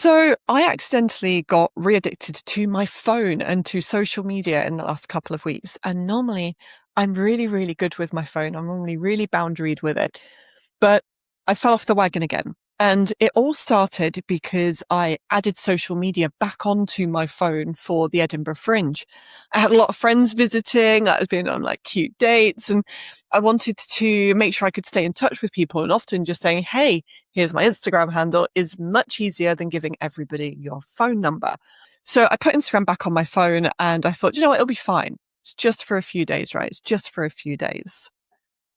So I accidentally got re-addicted to my phone and to social media in the last couple of weeks. And normally I'm really, really good with my phone. I'm normally really boundaried with it. But I fell off the wagon again. And it all started because I added social media back onto my phone for the Edinburgh Fringe. I had a lot of friends visiting. I was been on like cute dates and I wanted to make sure I could stay in touch with people, and often just saying, hey, here's my Instagram handle is much easier than giving everybody your phone number. So I put Instagram back on my phone and I thought, you know what, it'll be fine. It's just for a few days, right? It's just for a few days.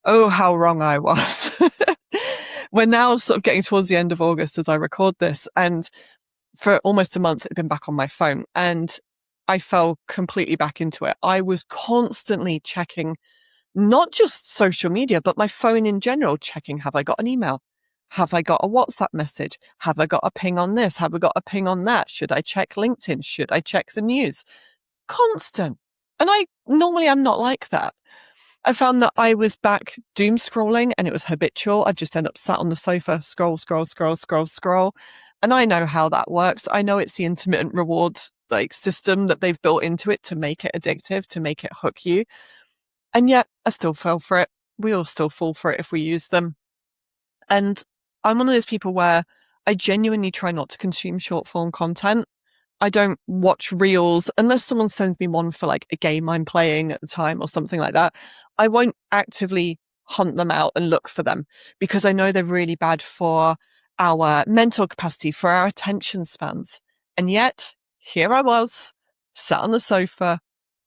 Oh, how wrong I was. We're now sort of getting towards the end of August as I record this. And for almost a month, it'd been back on my phone and I fell completely back into it. I was constantly checking not just social media, but my phone in general, checking, have I got an email? Have I got a WhatsApp message? Have I got a ping on this? Have I got a ping on that? Should I check LinkedIn? Should I check the news? Constant. And I normally am not like that. I found that I was back doom scrolling and it was habitual. I just end up sat on the sofa, scroll, scroll, scroll, scroll, scroll. And I know how that works. I know it's the intermittent reward system that they've built into it to make it addictive, to make it hook you. And yet I still fell for it. We all still fall for it if we use them. And I'm one of those people where I genuinely try not to consume short form content. I don't watch reels unless someone sends me one for like a game I'm playing at the time or something like that. I won't actively hunt them out and look for them because I know they're really bad for our mental capacity, for our attention spans. And yet here I was sat on the sofa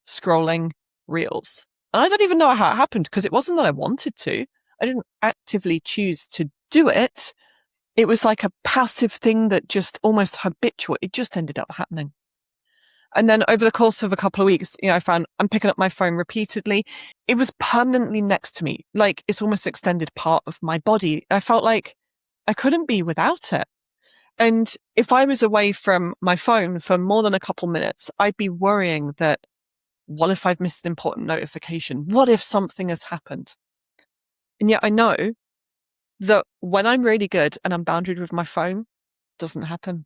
scrolling reels. And I don't even know how it happened because it wasn't that I wanted to. I didn't actively choose to do it. It was like a passive thing that just almost habitual. It just ended up happening. And then over the course of a couple of weeks, I found I'm picking up my phone repeatedly. It was permanently next to me. Like it's almost extended part of my body. I felt like I couldn't be without it. And if I was away from my phone for more than a couple minutes, I'd be worrying that, what if I've missed an important notification? What if something has happened? And yet I know that when I'm really good and I'm boundaried with my phone, doesn't happen.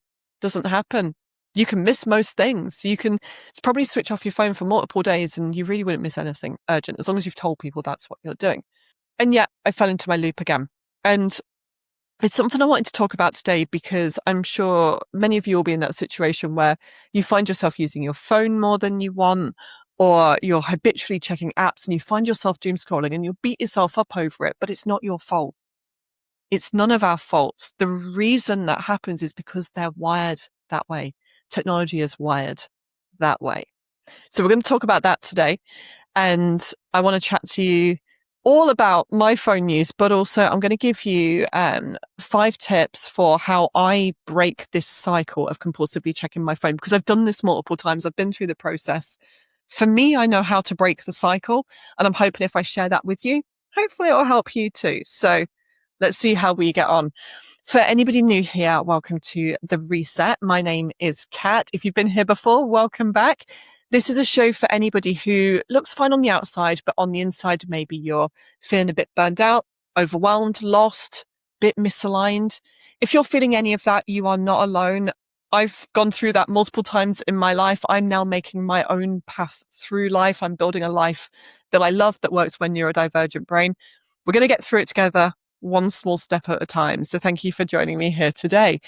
You can miss most things. You can probably switch off your phone for multiple days and you really wouldn't miss anything urgent as long as you've told people that's what you're doing. And yet I fell into my loop again. And it's something I wanted to talk about today because I'm sure many of you will be in that situation where you find yourself using your phone more than you want, or you're habitually checking apps and you find yourself doom scrolling and you'll beat yourself up over it, but it's not your fault. It's none of our faults. The reason that happens is because they're wired that way. Technology is wired that way. So we're going to talk about that today. And I want to chat to you all about my phone use, but also I'm going to give you 5 tips for how I break this cycle of compulsively checking my phone, because I've done this multiple times. I've been through the process. For me, I know how to break the cycle, and I'm hoping if I share that with you, hopefully it will help you too. So let's see how we get on. For anybody new here, welcome to The Reset. My name is Kat. If you've been here before, welcome back. This is a show for anybody who looks fine on the outside, but on the inside, maybe you're feeling a bit burned out, overwhelmed, lost, a bit misaligned. If you're feeling any of that, you are not alone. I've gone through that multiple times in my life. I'm now making my own path through life. I'm building a life that I love, that works when you're a divergent brain. We're going to get through it together, one small step at a time. So thank you for joining me here today.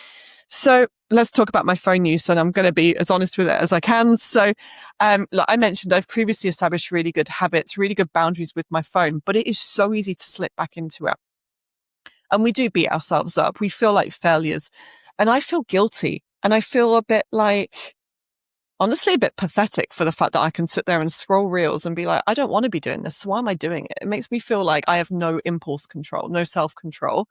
So let's talk about my phone use, and I'm going to be as honest with it as I can. So like I mentioned, I've previously established really good habits, really good boundaries with my phone, but it is so easy to slip back into it. And we do beat ourselves up. We feel like failures. And I feel guilty. And I feel a bit like, honestly, a bit pathetic for the fact that I can sit there and scroll reels and be like, I don't want to be doing this. So why am I doing it? It makes me feel like I have no impulse control, no self-control.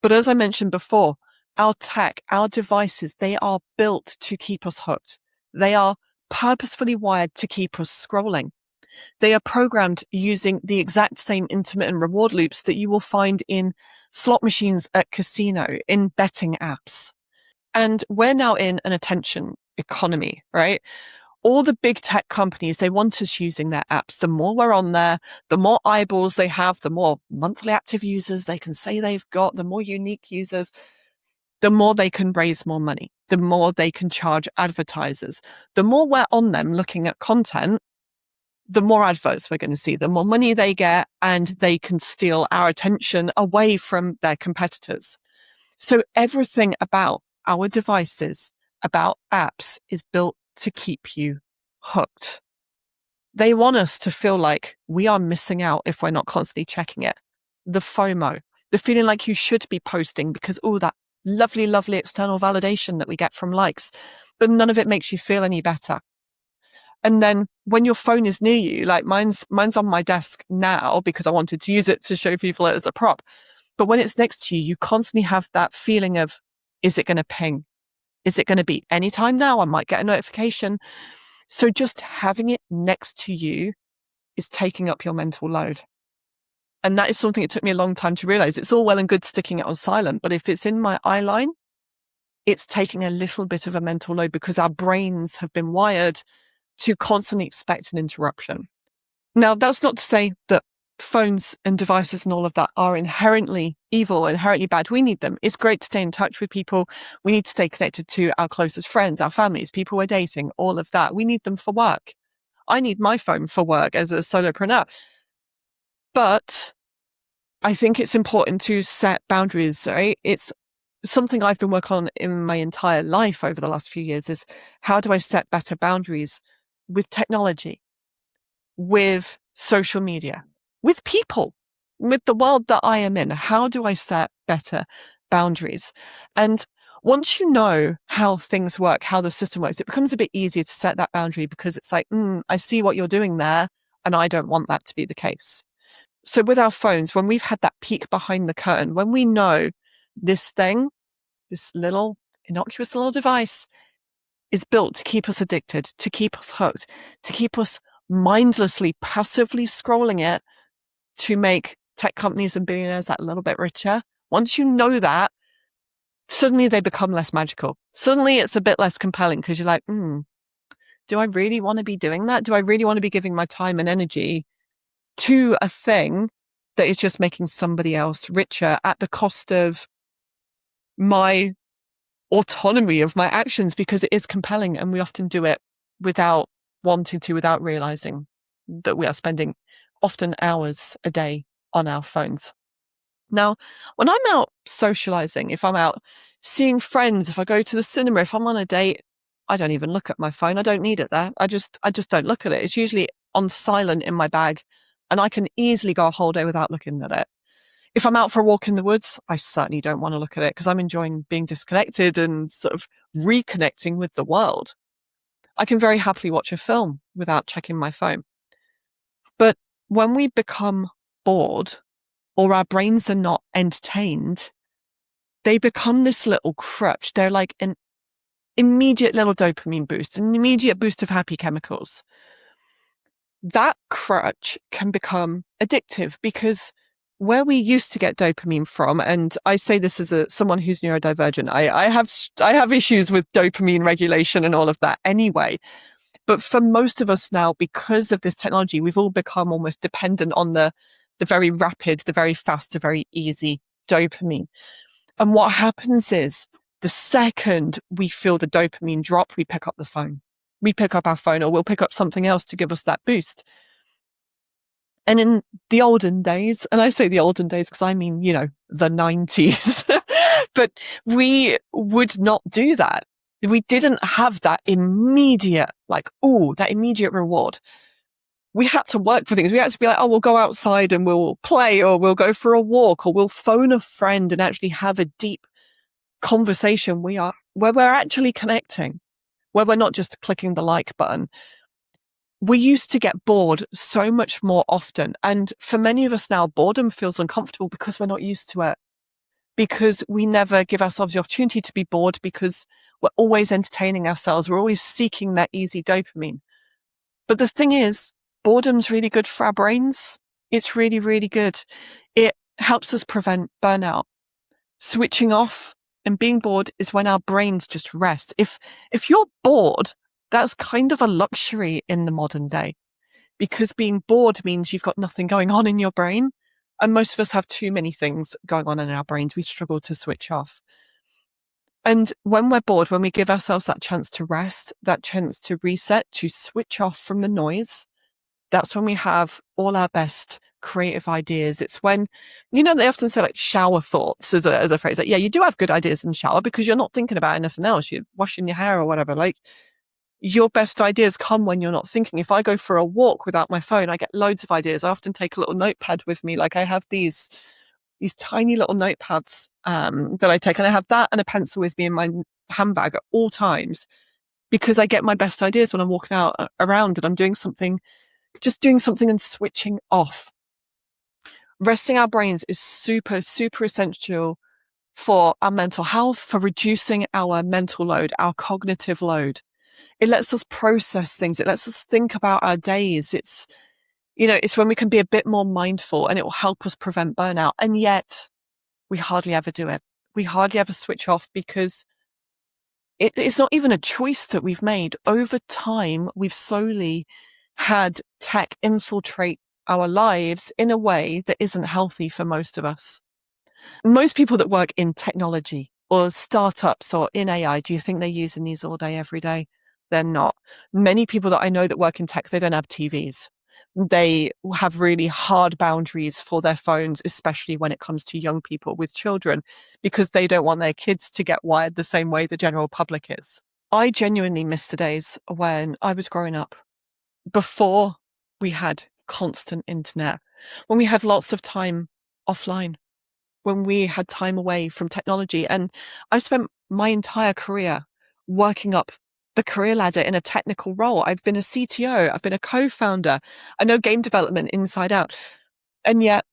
But as I mentioned before, our tech, our devices, they are built to keep us hooked. They are purposefully wired to keep us scrolling. They are programmed using the exact same intermittent reward loops that you will find in slot machines at casino, in betting apps. And we're now in an attention economy, right? All the big tech companies, they want us using their apps. The more we're on there, the more eyeballs they have, the more monthly active users they can say they've got, the more unique users. the more they can raise more money, the more they can charge advertisers. The more we're on them looking at content, the more adverts we're going to see, the more money they get, and they can steal our attention away from their competitors. So everything about our devices, about apps, is built to keep you hooked. They want us to feel like we are missing out if we're not constantly checking it. The FOMO, the feeling like you should be posting because, oh, that lovely, lovely external validation that we get from likes, but none of it makes you feel any better. And then when your phone is near you, like mine's on my desk now because I wanted to use it to show people it as a prop. But when it's next to you, you constantly have that feeling of, is it going to ping? Is it going to be anytime now? I might get a notification. So just having it next to you is taking up your mental load. And that is something it took me a long time to realize. It's all well and good sticking it on silent, but if it's in my eye line, it's taking a little bit of a mental load because our brains have been wired to constantly expect an interruption. Now, that's not to say that phones and devices and all of that are inherently evil, inherently bad. We need them. It's great to stay in touch with people. We need to stay connected to our closest friends, our families, people we're dating, all of that. We need them for work. I need my phone for work as a solopreneur. But I think it's important to set boundaries, right? It's something I've been working on in my entire life over the last few years is how do I set better boundaries with technology, with social media, with people, with the world that I am in? How do I set better boundaries? And once you know how things work, how the system works, it becomes a bit easier to set that boundary because it's like, I see what you're doing there, and I don't want that to be the case. So with our phones, when we've had that peek behind the curtain, when we know this thing, this little innocuous little device is built to keep us addicted, to keep us hooked, to keep us mindlessly, passively scrolling it to make tech companies and billionaires that little bit richer. Once you know that, suddenly they become less magical. Suddenly it's a bit less compelling because you're like, do I really want to be doing that? Do I really want to be giving my time and energy to a thing that is just making somebody else richer at the cost of my autonomy of my actions? Because it is compelling and we often do it without wanting to, without realizing that we are spending often hours a day on our phones. Now, when I'm out socializing, if I'm out seeing friends, if I go to the cinema, if I'm on a date, I don't even look at my phone. I don't need it there. I just don't look at it. It's usually on silent in my bag and I can easily go a whole day without looking at it. If I'm out for a walk in the woods, I certainly don't want to look at it because I'm enjoying being disconnected and sort of reconnecting with the world. I can very happily watch a film without checking my phone. But when we become bored or our brains are not entertained, they become this little crutch. They're like an immediate little dopamine boost, an immediate boost of happy chemicals. That crutch can become addictive because where we used to get dopamine from, and I say this as someone who's neurodivergent, I have issues with dopamine regulation and all of that anyway. But for most of us now, because of this technology, we've all become almost dependent on the very rapid, the very fast, the very easy dopamine. And what happens is the second we feel the dopamine drop, we pick up the phone. We pick up our phone or we'll pick up something else to give us that boost. And in the olden days, and I say the olden days because I mean, the 90s, but we would not do that. We didn't have that immediate, that immediate reward. We had to work for things. We had to be like, we'll go outside and we'll play, or we'll go for a walk, or we'll phone a friend and actually have a deep conversation where we're actually connecting, where we're not just clicking the like button. We used to get bored so much more often. And for many of us now, boredom feels uncomfortable because we're not used to it, because we never give ourselves the opportunity to be bored because we're always entertaining ourselves. We're always seeking that easy dopamine. But the thing is, boredom's really good for our brains. It's really, really good. It helps us prevent burnout. Switching off and being bored is when our brains just rest. If you're bored, that's kind of a luxury in the modern day, because being bored means you've got nothing going on in your brain. And most of us have too many things going on in our brains. We struggle to switch off. And when we're bored, when we give ourselves that chance to rest, that chance to reset, to switch off from the noise, that's when we have all our best creative ideas. It's when, they often say like shower thoughts as a phrase. Like, yeah, you do have good ideas in the shower because you're not thinking about anything else. You're washing your hair or whatever. Like, your best ideas come when you're not thinking. If I go for a walk without my phone, I get loads of ideas. I often take a little notepad with me. Like I have these tiny little notepads that I take, and I have that and a pencil with me in my handbag at all times because I get my best ideas when I'm walking out around and I'm doing something and switching off. Resting our brains is super, super essential for our mental health, for reducing our mental load, our cognitive load. It lets us process things. It lets us think about our days. It's when we can be a bit more mindful, and it will help us prevent burnout. And yet we hardly ever do it. We hardly ever switch off because it's not even a choice that we've made. Over time, we've slowly had tech infiltrate our lives in a way that isn't healthy for most of us. Most people that work in technology or startups or in AI, do you think they're using these all day, every day? They're not. Many people that I know that work in tech, they don't have TVs. They have really hard boundaries for their phones, especially when it comes to young people with children, because they don't want their kids to get wired the same way the general public is. I genuinely miss the days when I was growing up, before we had constant internet, when we had lots of time offline, when we had time away from technology. And I've spent my entire career working up the career ladder in a technical role. I've been a CTO. I've been a co-founder. I know game development inside out. And yet,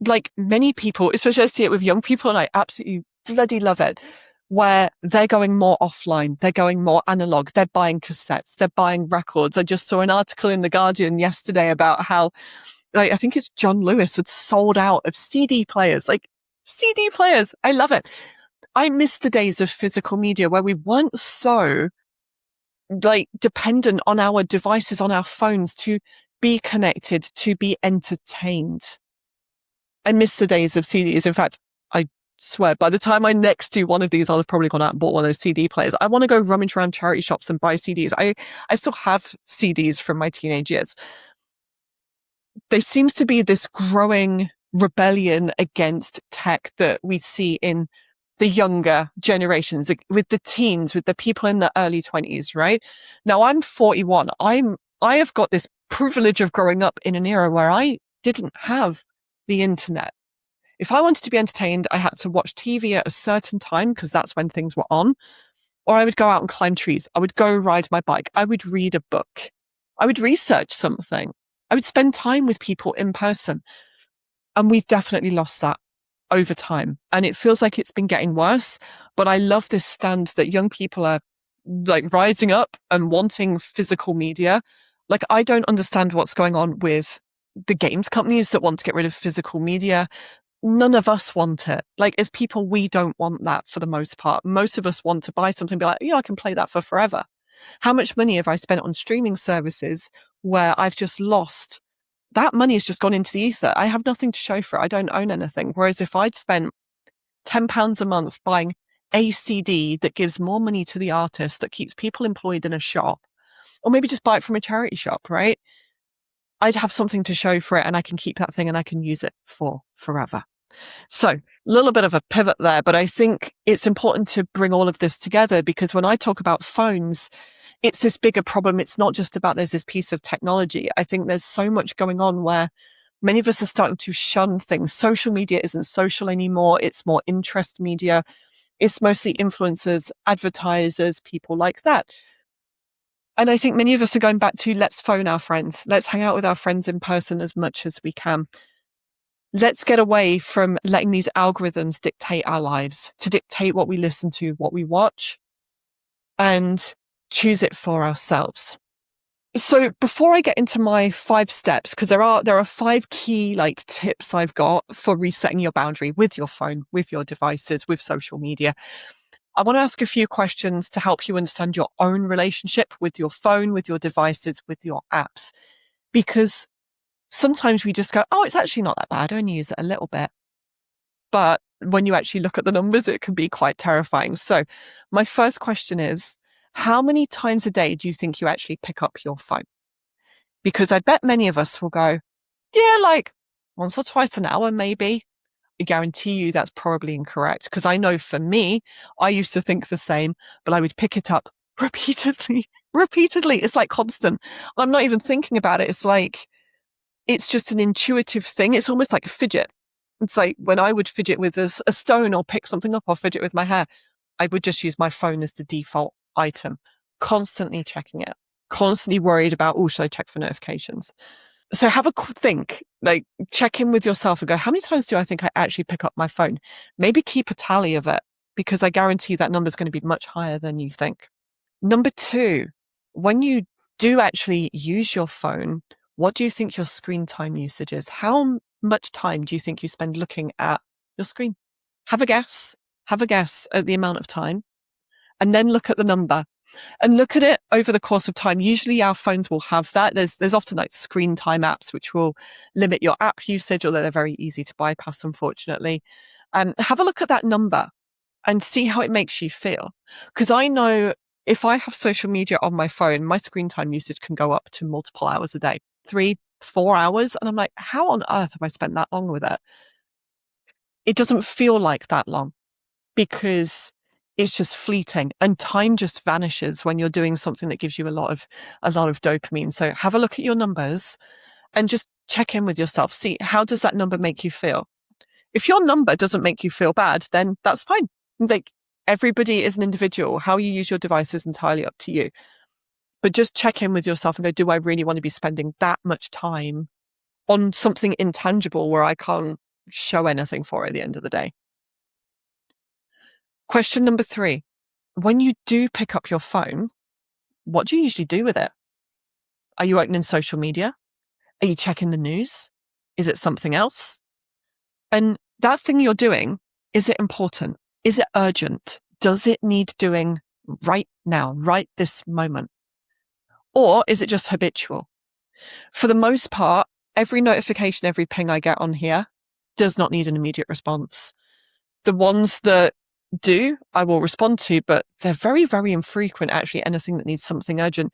like many people, especially I see it with young people, and I absolutely bloody love it, where they're going more offline. They're going more analog. They're buying cassettes. They're buying records. I just saw an article in The Guardian yesterday about how, I think it's John Lewis had sold out of CD players. Like, CD players. I love it. I miss the days of physical media where we weren't so dependent on our devices, on our phones to be connected, to be entertained. I miss the days of CDs. In fact, I swear by the time I next do one of these, I'll have probably gone out and bought one of those CD players. I want to go rummage around charity shops and buy CDs. I still have CDs from my teenage years. There seems to be this growing rebellion against tech that we see in the younger generations, with the teens, with the people in the early 20s, right? Now I'm 41. I have got this privilege of growing up in an era where I didn't have the internet. If I wanted to be entertained, I had to watch TV at a certain time because that's when things were on, or I would go out and climb trees. I would go ride my bike. I would read a book. I would research something. I would spend time with people in person. And we've definitely lost that over time. And it feels like it's been getting worse. But I love this stand that young people are rising up and wanting physical media. I don't understand what's going on with the games companies that want to get rid of physical media. None of us want it. As people, we don't want that for the most part. Most of us want to buy something and be like, I can play that for forever. How much money have I spent on streaming services where I've just lost? That money has just gone into the ether. I have nothing to show for it. I don't own anything. Whereas if I'd spent £10 a month buying a CD that gives more money to the artist, that keeps people employed in a shop, or maybe just buy it from a charity shop, right? I'd have something to show for it, and I can keep that thing and I can use it for forever. So a little bit of a pivot there, but I think it's important to bring all of this together, because when I talk about phones, it's this bigger problem. It's not just about there's this piece of technology. I think there's so much going on where many of us are starting to shun things. Social media isn't social anymore. It's more interest media. It's mostly influencers, advertisers, people like that. And I think many of us are going back to, let's phone our friends. Let's hang out with our friends in person as much as we can. Let's get away from letting these algorithms dictate our lives, to dictate what we listen to, what we watch, and choose it for ourselves. So before I get into my 5 steps, because there are 5 key tips I've got for resetting your boundary with your phone, with your devices, with social media, I want to ask a few questions to help you understand your own relationship with your phone, with your devices, with your apps. Because sometimes we just go, it's actually not that bad. I only use it a little bit. But when you actually look at the numbers, it can be quite terrifying. So my first question is, how many times a day do you think you actually pick up your phone? Because I bet many of us will go, yeah, like once or twice an hour, maybe. I guarantee you that's probably incorrect. Because I know for me, I used to think the same, but I would pick it up repeatedly, repeatedly. It's like constant. I'm not even thinking about it. It's like, it's just an intuitive thing. It's almost like a fidget. It's like when I would fidget with a stone or pick something up or fidget with my hair, I would just use my phone as the default item, constantly checking it, constantly worried about, oh, should I check for notifications? So have a think, like check in with yourself and go, how many times do I think I actually pick up my phone? Maybe keep a tally of it, because I guarantee that number is going to be much higher than you think. Number two, when you do actually use your phone, what do you think your screen time usage is? How much time do you think you spend looking at your screen? Have a guess. Have a guess at the amount of time, and then look at the number and look at it over the course of time. Usually our phones will have that. There's often like screen time apps, which will limit your app usage, although they're very easy to bypass, unfortunately. Have a look at that number and see how it makes you feel. Because I know if I have social media on my phone, my screen time usage can go up to multiple hours a day, 3-4 hours. And I'm like, how on earth have I spent that long with it? It doesn't feel like that long, because it's just fleeting and time just vanishes when you're doing something that gives you a lot of dopamine. So have a look at your numbers and just check in with yourself. See, how does that number make you feel? If your number doesn't make you feel bad, then that's fine. Like, everybody is an individual. How you use your device is entirely up to you. But just check in with yourself and go, do I really want to be spending that much time on something intangible where I can't show anything for at the end of the day? Question number 3. When you do pick up your phone, what do you usually do with it? Are you opening social media? Are you checking the news? Is it something else? And that thing you're doing, is it important? Is it urgent? Does it need doing right now, right this moment? Or is it just habitual? For the most part, every notification, every ping I get on here does not need an immediate response. The ones that do, I will respond to, but they're very, very infrequent, actually, anything that needs something urgent.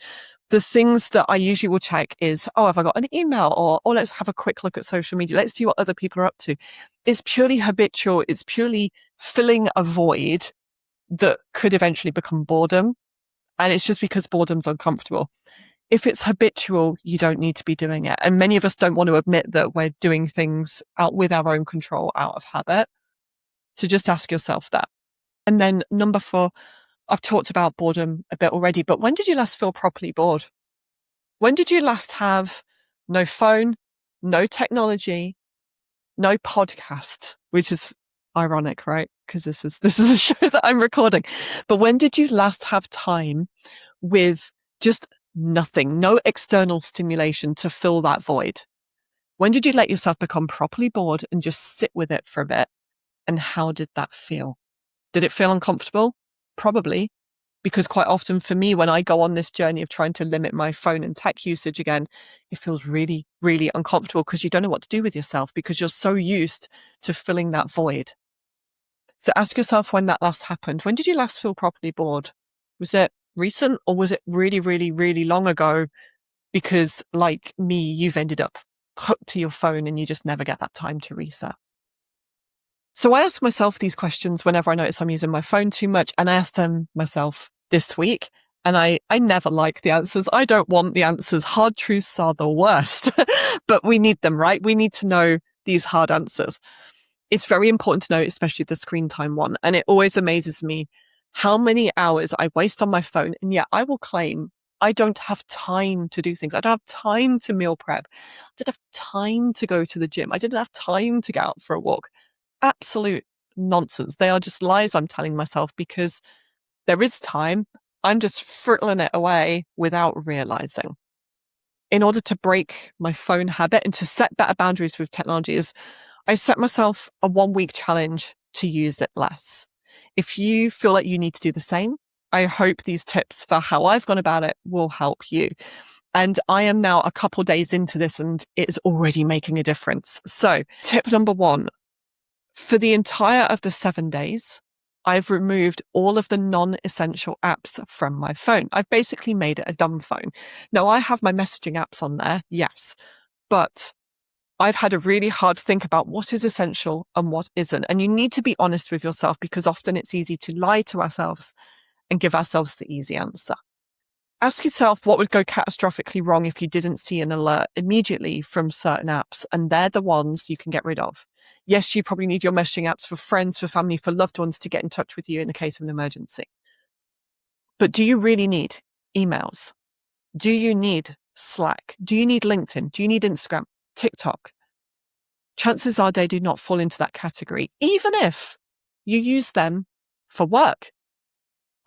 The things that I usually will check is, oh, have I got an email? Or, oh, let's have a quick look at social media. Let's see what other people are up to. It's purely habitual. It's purely filling a void that could eventually become boredom. And it's just because boredom's uncomfortable. If it's habitual, you don't need to be doing it. And many of us don't want to admit that we're doing things out with our own control, out of habit. So just ask yourself that. And then number 4, I've talked about boredom a bit already, but when did you last feel properly bored? When did you last have no phone, no technology, no podcast, which is ironic, right? Because this is a show that I'm recording. But when did you last have time with just nothing, no external stimulation to fill that void? When did you let yourself become properly bored and just sit with it for a bit? And how did that feel? Did it feel uncomfortable? Probably, because quite often for me, when I go on this journey of trying to limit my phone and tech usage again, it feels really, really uncomfortable because you don't know what to do with yourself because you're so used to filling that void. So ask yourself when that last happened. When did you last feel properly bored? Was it recent, or was it really, really, really long ago? Because like me, you've ended up hooked to your phone and you just never get that time to reset. So I ask myself these questions whenever I notice I'm using my phone too much, and I asked them myself this week, and I never like the answers. I don't want the answers. Hard truths are the worst, but we need them, right? We need to know these hard answers. It's very important to know, especially the screen time one. And it always amazes me how many hours I waste on my phone. And yet I will claim I don't have time to do things. I don't have time to meal prep. I didn't have time to go to the gym. I didn't have time to go out for a walk. Absolute nonsense. They are just lies I'm telling myself because there is time. I'm just frittling it away without realizing. In order to break my phone habit and to set better boundaries with technology, I set myself a 1-week challenge to use it less. If you feel like you need to do the same, I hope these tips for how I've gone about it will help you. And I am now a couple days into this and it is already making a difference. So tip number 1, For the entire of the 7 days, I've removed all of the non-essential apps from my phone. I've basically made it a dumb phone. Now, I have my messaging apps on there, yes, but I've had a really hard think about what is essential and what isn't. And you need to be honest with yourself, because often it's easy to lie to ourselves and give ourselves the easy answer. Ask yourself what would go catastrophically wrong if you didn't see an alert immediately from certain apps, and they're the ones you can get rid of. Yes, you probably need your messaging apps for friends, for family, for loved ones to get in touch with you in the case of an emergency. But do you really need emails? Do you need Slack? Do you need LinkedIn? Do you need Instagram, TikTok? Chances are they do not fall into that category, even if you use them for work.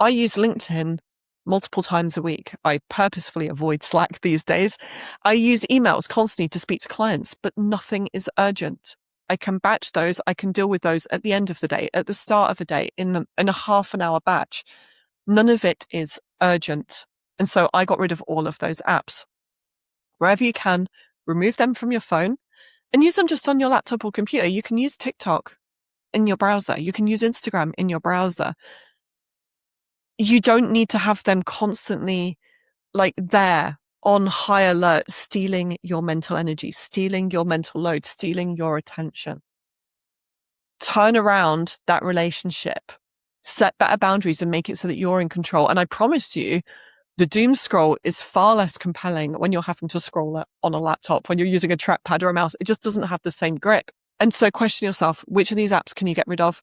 I use LinkedIn multiple times a week. I purposefully avoid Slack these days. I use emails constantly to speak to clients, but nothing is urgent. I can batch those. I can deal with those at the end of the day, at the start of a day, in a half an hour batch. None of it is urgent. And so I got rid of all of those apps. Wherever you can, remove them from your phone and use them just on your laptop or computer. You can use TikTok in your browser. You can use Instagram in your browser. You don't need to have them constantly there on high alert, stealing your mental energy, stealing your mental load, stealing your attention. Turn around that relationship, set better boundaries and make it so that you're in control. And I promise you, the doom scroll is far less compelling when you're having to scroll on a laptop, when you're using a trackpad or a mouse. It just doesn't have the same grip. And so question yourself, which of these apps can you get rid of?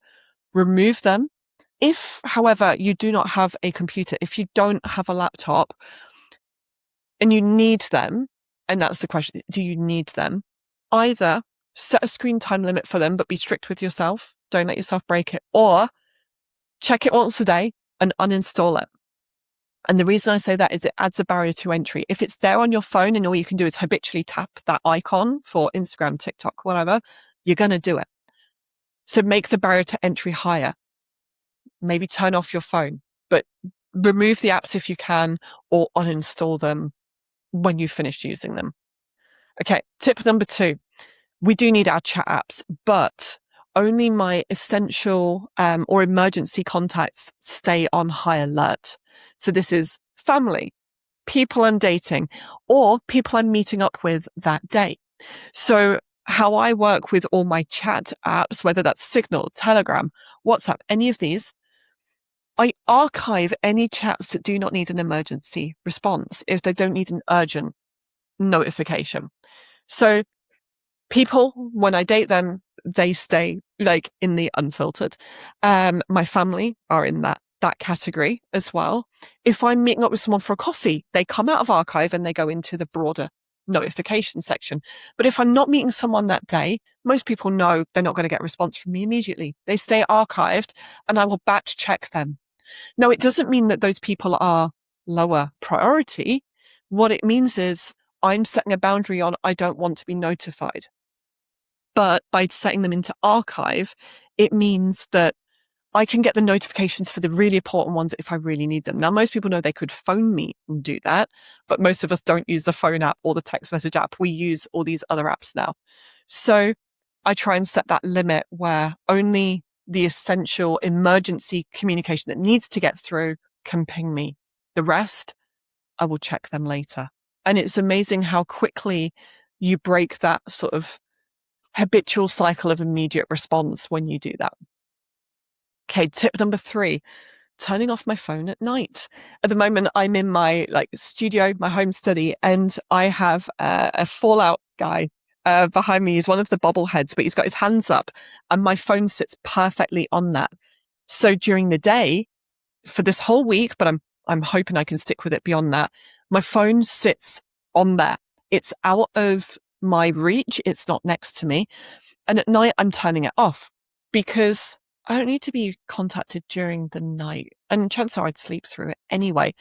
Remove them. If, however, you do not have a computer, if you don't have a laptop and you need them, and that's the question, do you need them? Either set a screen time limit for them, but be strict with yourself. Don't let yourself break it. Or check it once a day and uninstall it. And the reason I say that is it adds a barrier to entry. If it's there on your phone and all you can do is habitually tap that icon for Instagram, TikTok, whatever, you're going to do it. So make the barrier to entry higher. Maybe turn off your phone, but remove the apps if you can, or uninstall them when you've finished using them. Okay, tip number 2. We do need our chat apps, but only my essential or emergency contacts stay on high alert. So this is family, people I'm dating, or people I'm meeting up with that day. So how I work with all my chat apps, whether that's Signal, Telegram, WhatsApp, any of these, I archive any chats that do not need an emergency response if they don't need an urgent notification. So people, when I date them, they stay in the unfiltered. My family are in that category as well. If I'm meeting up with someone for a coffee, they come out of archive and they go into the broader notification section. But if I'm not meeting someone that day, most people know they're not going to get a response from me immediately. They stay archived and I will batch check them. Now, it doesn't mean that those people are lower priority. What it means is I'm setting a boundary on I don't want to be notified. But by setting them into archive, it means that I can get the notifications for the really important ones if I really need them. Now, most people know they could phone me and do that, but most of us don't use the phone app or the text message app. We use all these other apps now. So I try and set that limit where only the essential emergency communication that needs to get through can ping me. The rest, I will check them later. And it's amazing how quickly you break that sort of habitual cycle of immediate response when you do that. Okay, tip number 3, turning off my phone at night. At the moment, I'm in my studio, my home study, and I have a Fallout guy behind me. He's one of the bobbleheads, but he's got his hands up and my phone sits perfectly on that. So during the day, for this whole week, but I'm hoping I can stick with it beyond that, my phone sits on there. It's out of my reach. It's not next to me. And at night, I'm turning it off because I don't need to be contacted during the night. And chances are I'd sleep through it anyway.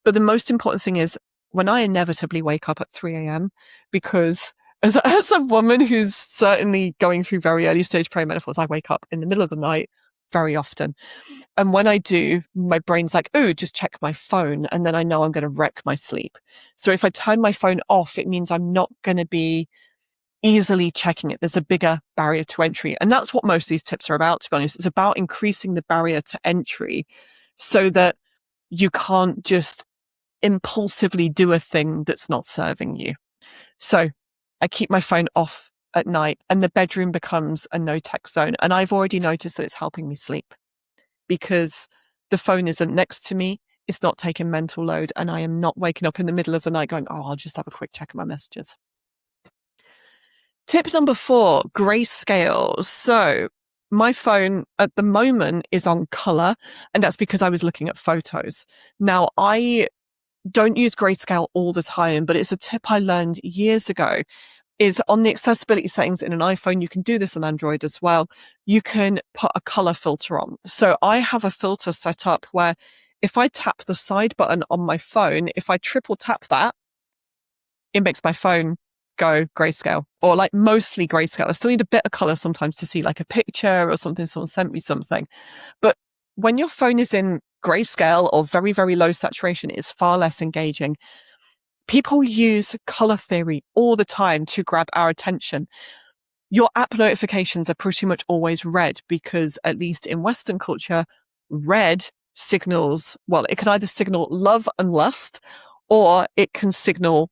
But the most important thing is when I inevitably wake up at 3 a.m., because as a woman who's certainly going through very early stage perimenopause, I wake up in the middle of the night very often. And when I do, my brain's like, oh, just check my phone. And then I know I'm going to wreck my sleep. So if I turn my phone off, it means I'm not going to be easily checking it. There's a bigger barrier to entry. And that's what most of these tips are about, to be honest. It's about increasing the barrier to entry so that you can't just impulsively do a thing that's not serving you. So I keep my phone off at night and the bedroom becomes a no tech zone. And I've already noticed that it's helping me sleep because the phone isn't next to me. It's not taking mental load. And I am not waking up in the middle of the night going, oh, I'll just have a quick check of my messages. Tip number 4, grayscale. So my phone at the moment is on color, and that's because I was looking at photos. Now, I don't use grayscale all the time, but it's a tip I learned years ago. Is on the accessibility settings in an iPhone, you can do this on Android as well. You can put a color filter on. So I have a filter set up where if I tap the side button on my phone, if I triple tap that, it makes my phone go grayscale, or like mostly grayscale. I still need a bit of color sometimes to see like a picture or something, someone sent me something. But when your phone is in grayscale or very, very low saturation, it's far less engaging. People use color theory all the time to grab our attention. Your app notifications are pretty much always red because, at least in Western culture, red signals, well, it can either signal love and lust, or it can signal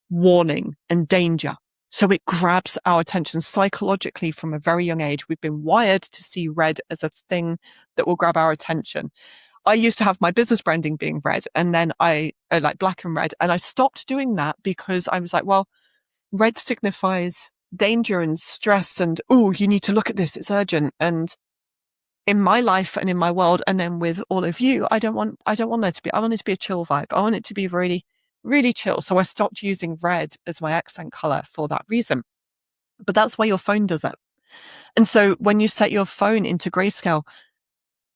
warning and danger. So it grabs our attention psychologically from a very young age. We've been wired to see red as a thing that will grab our attention. I used to have my business branding being red, and then I like black and red. And I stopped doing that because I was like, well, red signifies danger and stress and, oh, you need to look at this. It's urgent. And in my life and in my world, and then with all of you, I don't want there to be, I want it to be a chill vibe. I want it to be really, really chill. So I stopped using red as my accent color for that reason. But that's why your phone does it. And so when you set your phone into grayscale,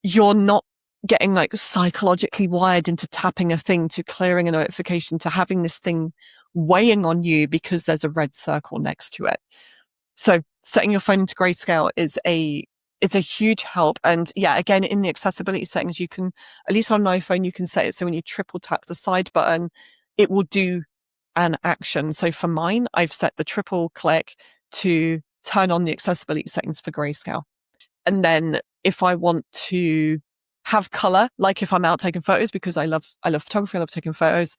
you're not getting like psychologically wired into tapping a thing, to clearing a notification, to having this thing weighing on you because there's a red circle next to it. So setting your phone into grayscale is a huge help. And yeah, again, in the accessibility settings, you can, at least on an iPhone, you can set it so when you triple tap the side button, it will do an action. So for mine, I've set the triple click to turn on the accessibility settings for grayscale. And then if I want to have color, like if I'm out taking photos, because I love photography, I love taking photos,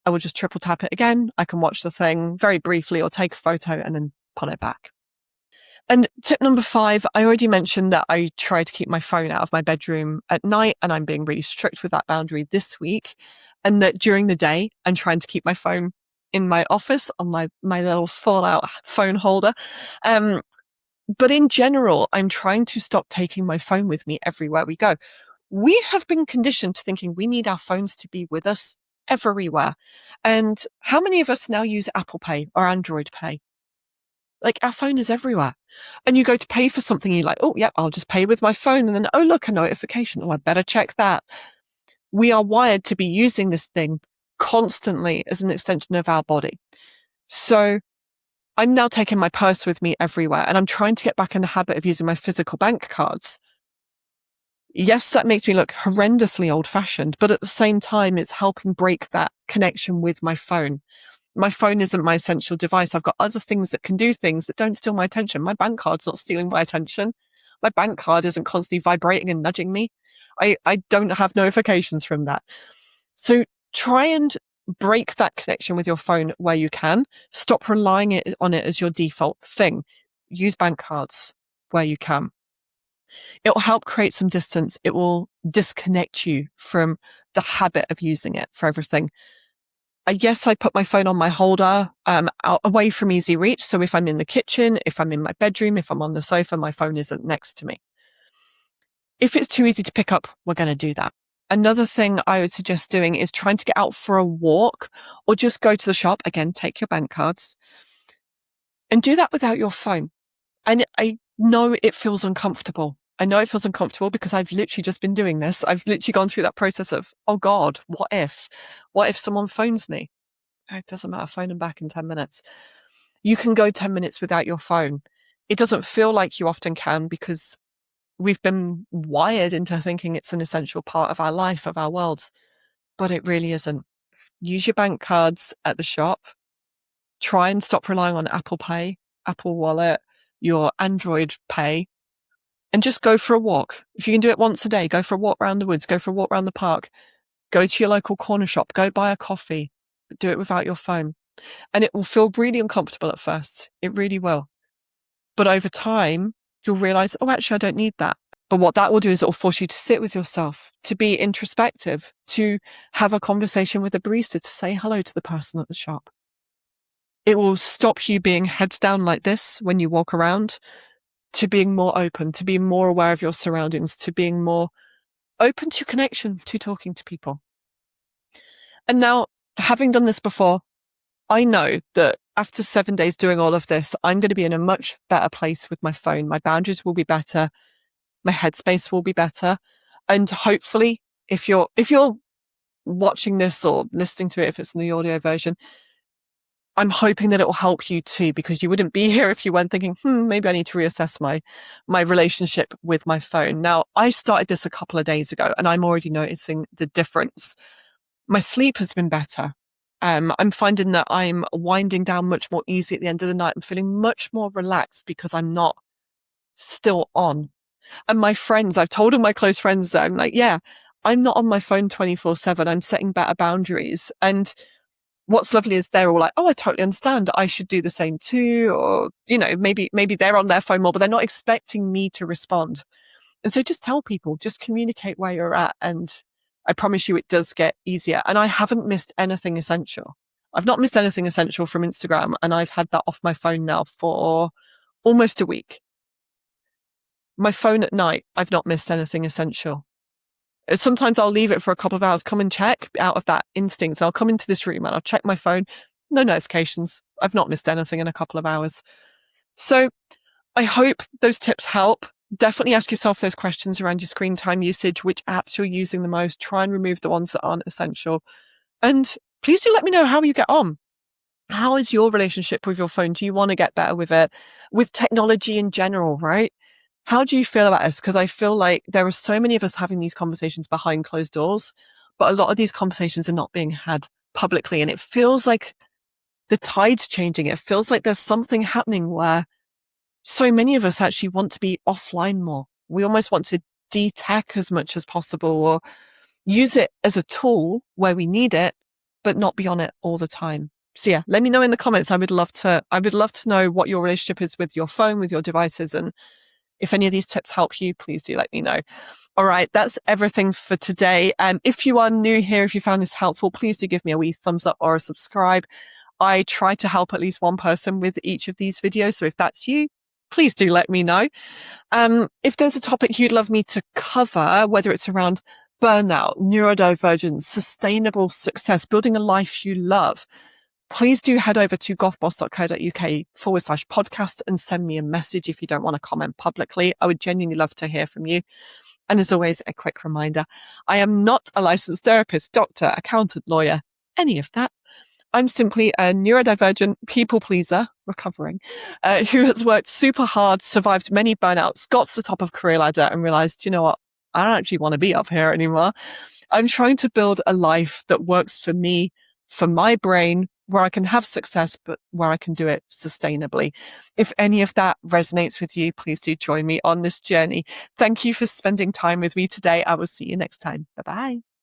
I will just triple tap it again. I can watch the thing very briefly or take a photo and then put it back. And tip number 5, I already mentioned that I try to keep my phone out of my bedroom at night, and I'm being really strict with that boundary this week. And that during the day, I'm trying to keep my phone in my office on my little Fallout phone holder. But in general, I'm trying to stop taking my phone with me everywhere we go. We have been conditioned to thinking we need our phones to be with us everywhere. And how many of us now use Apple Pay or Android Pay? Like, our phone is everywhere. And you go to pay for something, you're like, oh, yeah, I'll just pay with my phone. And then, oh, look, a notification. Oh, I better check that. We are wired to be using this thing constantly as an extension of our body. So I'm now taking my purse with me everywhere, and I'm trying to get back in the habit of using my physical bank cards. Yes, that makes me look horrendously old-fashioned, but at the same time, it's helping break that connection with my phone. My phone isn't my essential device. I've got other things that can do things that don't steal my attention. My bank card's not stealing my attention. My bank card isn't constantly vibrating and nudging me. I don't have notifications from that. So try and break that connection with your phone where you can. Stop relying on it as your default thing. Use bank cards where you can. It will help create some distance. It will disconnect you from the habit of using it for everything. Yes, I put my phone on my holder, out, away from easy reach. So if I'm in the kitchen, if I'm in my bedroom, if I'm on the sofa, my phone isn't next to me. If it's too easy to pick up, we're going to do that. Another thing I would suggest doing is trying to get out for a walk, or just go to the shop. Again, take your bank cards and do that without your phone. And I know it feels uncomfortable. I know it feels uncomfortable because I've literally just been doing this. I've literally gone through that process of, oh God, what if someone phones me? It doesn't matter. Phone them back in 10 minutes. You can go 10 minutes without your phone. It doesn't feel like you often can because we've been wired into thinking it's an essential part of our life, of our world, but it really isn't. Use your bank cards at the shop. Try and stop relying on Apple Pay. Apple Wallet, your Android Pay, and just go for a walk. If you can do it once a day, go for a walk around the woods, go for a walk around the park, go to your local corner shop, go buy a coffee, do it without your phone. And it will feel really uncomfortable at first. It really will. But over time, you'll realize, oh, actually, I don't need that. But what that will do is it will force you to sit with yourself, to be introspective, to have a conversation with a barista, to say hello to the person at the shop. It will stop you being heads down like this when you walk around, to being more open, to being more aware of your surroundings, to being more open to connection, to talking to people. And now, having done this before, I know that after 7 days doing all of this, I'm going to be in a much better place with my phone. My boundaries will be better. My headspace will be better. And hopefully, if you're watching this or listening to it, if it's in the audio version, I'm hoping that it will help you too, because you wouldn't be here if you weren't thinking, maybe I need to reassess my relationship with my phone. Now, I started this a couple of days ago and I'm already noticing the difference. My sleep has been better. I'm finding that I'm winding down much more easy at the end of the night. I'm feeling much more relaxed because I'm not still on. And my friends, I've told all my close friends that I'm like, yeah, I'm not on my phone 24/7. I'm setting better boundaries. And what's lovely is they're all like, oh, I totally understand. I should do the same too. Or, maybe they're on their phone more, but they're not expecting me to respond. And so just tell people, just communicate where you're at. And I promise you it does get easier. And I haven't missed anything essential. I've not missed anything essential from Instagram. And I've had that off my phone now for almost a week. My phone at night, I've not missed anything essential. Sometimes I'll leave it for a couple of hours, come and check out of that instinct. And I'll come into this room and I'll check my phone. No notifications. I've not missed anything in a couple of hours. So I hope those tips help. Definitely ask yourself those questions around your screen time usage, which apps you're using the most. Try and remove the ones that aren't essential. And please do let me know how you get on. How is your relationship with your phone? Do you want to get better with it? With technology in general, right? How do you feel about this? Because I feel like there are so many of us having these conversations behind closed doors, but a lot of these conversations are not being had publicly. And it feels like the tide's changing. It feels like there's something happening where so many of us actually want to be offline more. We almost want to de-tech as much as possible or use it as a tool where we need it, but not be on it all the time. So yeah, let me know in the comments. I would love to know what your relationship is with your phone, with your devices. And if any of these tips help you, please do let me know. All right, that's everything for today. If you are new here, if you found this helpful, please do give me a wee thumbs up or a subscribe. I try to help at least one person with each of these videos. So if that's you, please do let me know. If there's a topic you'd love me to cover, whether it's around burnout, neurodivergence, sustainable success, building a life you love, please do head over to gothboss.co.uk/podcast and send me a message if you don't want to comment publicly. I would genuinely love to hear from you. And as always, a quick reminder, I am not a licensed therapist, doctor, accountant, lawyer, any of that. I'm simply a neurodivergent people pleaser, recovering, who has worked super hard, survived many burnouts, got to the top of career ladder and realized, you know what? I don't actually want to be up here anymore. I'm trying to build a life that works for me, for my brain, where I can have success, but where I can do it sustainably. If any of that resonates with you, please do join me on this journey. Thank you for spending time with me today. I will see you next time. Bye-bye.